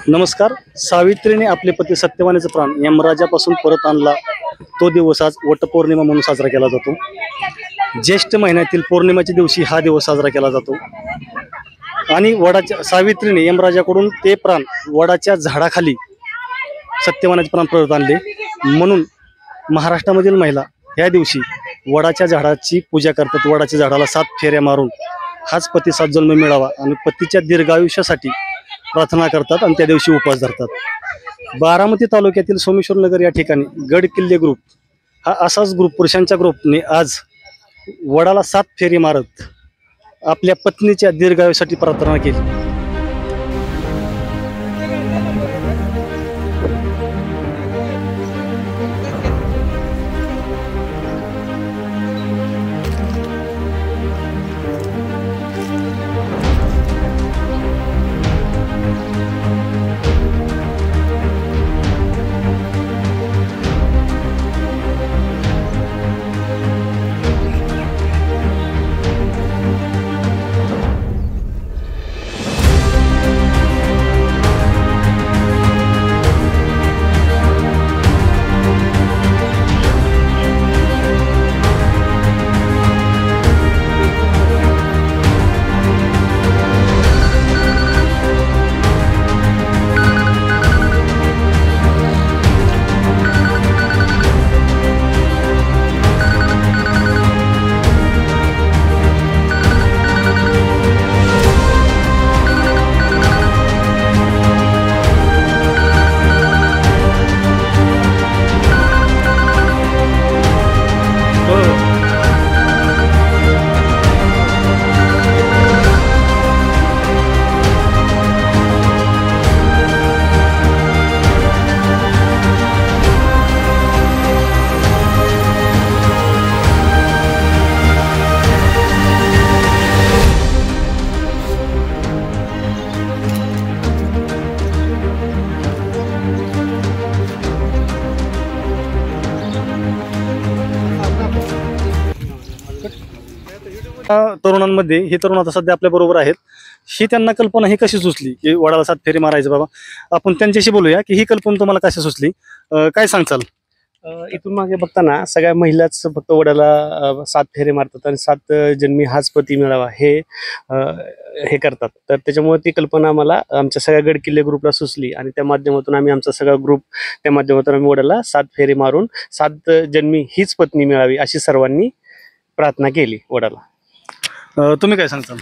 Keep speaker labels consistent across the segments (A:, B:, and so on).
A: नमस्कार. सावित्रीने आपले पती सत्यवानाचे प्राण यमराजापासून परत आणला तो दिवस आज वटपौर्णिमा म्हणून साजरा केला जातो. ज्येष्ठ महिन्यातील पौर्णिमेच्या दिवशी हा दिवस साजरा केला जातो. आणि वडाच्या सावित्रीने यमराजाकडून ते प्राण वडाच्या झाडाखाली सत्यवानाचे प्राण परत आणले. म्हणून महाराष्ट्रामधील महिला ह्या दिवशी वडाच्या झाडाची पूजा करतात. वडाच्या झाडाला 7 फेऱ्या मारून हाच पती 7 जन्म मिळावा आणि पतीच्या दीर्घायुष्यासाठी प्रार्थना करतात आणि त्या दिवशी उपवास धरतात. बारामती तालुक्यातील सोमेश्वर नगर या ठिकाणी गड किल्ले ग्रुप हा असाच ग्रुप पुरुषांच्या ग्रुपने आज वडाला 7 फेरी मारत आपल्या पत्नीच्या दीर्घायुष्यासाठी प्रार्थना केली. तरुणांमध्ये ही तरुण आता सध्या आपल्या बरोबर आहेत. ही त्यांना कल्पना ही कशी सुचली की वडाला 7 फेरी मारायचं बाबा? आपण त्यांच्याशी बोलूया की ही कल्पना तुम्हाला कशी सुचली, काय सांगचाल?
B: इथून मागे बघताना सगळ्या महिलाच फक्त वडाला 7 फेरे मारतात आणि 7 जन्मी हाच पती मिळावा हे करतात. तर त्याच्यामुळे ती कल्पना आम्हाला आमच्या सगळ्या गड किल्ले ग्रुपला सुचली आणि त्या माध्यमातून आम्ही आमचा सगळा ग्रुप त्या माध्यमातून आम्ही वडाला 7 फेरे मारून 7 जन्मी हीच पत्नी मिळावी अशी सर्वांनी प्रार्थना केली वडाला.
A: तुम्ही काय सांगताल?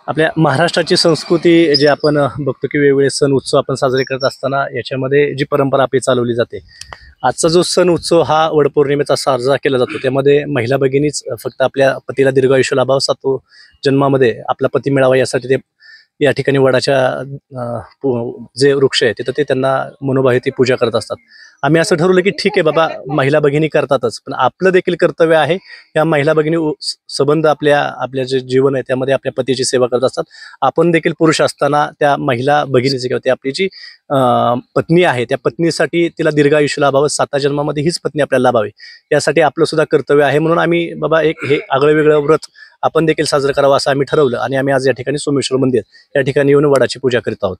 C: आपल्या महाराष्ट्राची संस्कृती जे आपण बघतो की वेगवेगळे सण उत्सव आपण साजरे करत असताना याच्यामध्ये जी परंपरा आपली चालवली जाते, आजचा जो सण उत्सव हा वडपौर्णिमेचा साजरा केला जातो, त्यामध्ये महिला भगिनीच फक्त आपल्या पतीला दीर्घायुष्य लाभावं, 7 जन्मामध्ये आपला पती मिळावा यासाठी ते या ठिकाणी वडाच्या जे वृक्ष आहे तिथं ते त्यांना मनोभावे ती पूजा करत असतात. आम्ही असं ठरवलं की ठीक आहे बाबा, महिला भगिनी करतातच, पण आपलं देखील कर्तव्य आहे या महिला भगिनी संबंध आपल्या जे जीवन आहे त्यामध्ये आपल्या पतीची सेवा करत असतात. आपण देखील पुरुष असताना त्या महिला भगिनीची किंवा ती आपली जी पत्नी आहे त्या पत्नीसाठी तिला दीर्घायुष्य लाभावं, 7 जन्मामध्ये हीच पत्नी आपल्याला लाभावी यासाठी आपलं सुद्धा कर्तव्य आहे. म्हणून आम्ही बाबा एक हे आगळं वेगळं व्रत आपण देखील साजरं करावं असं आम्ही ठरवलं आणि आम्ही आज या ठिकाणी सोमेश्वर मंदिर या ठिकाणी येऊन वडाची पूजा करीत आहोत.